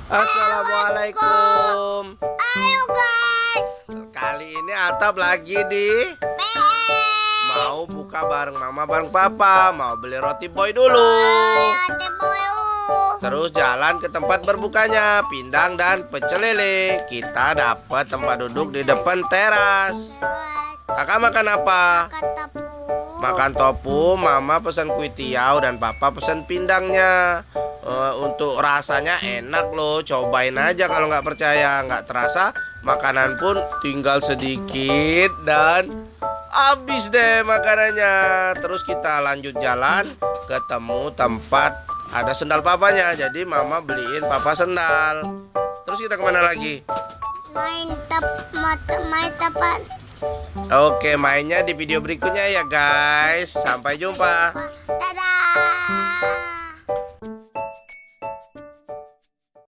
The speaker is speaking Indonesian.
Assalamualaikum. Ayo guys. Kali ini Atap lagi di PM. mau buka bareng mama bareng papa. Mau beli roti boy dulu. Terus jalan ke tempat berbukanya, pindang dan pecel lele. Kita dapat tempat duduk di depan teras. Kakak makan apa? Makan tofu. Mama pesan kuitiau dan papa pesan pindangnya. Untuk rasanya enak loh, cobain aja kalau nggak percaya. Nggak terasa makanan pun tinggal sedikit dan habis deh makanannya. Terus kita lanjut jalan, ketemu tempat ada sendal papanya. Jadi mama beliin papa sendal. Terus kita kemana lagi? Main tepat. Oke, mainnya di video berikutnya ya guys. Sampai jumpa. Dadah.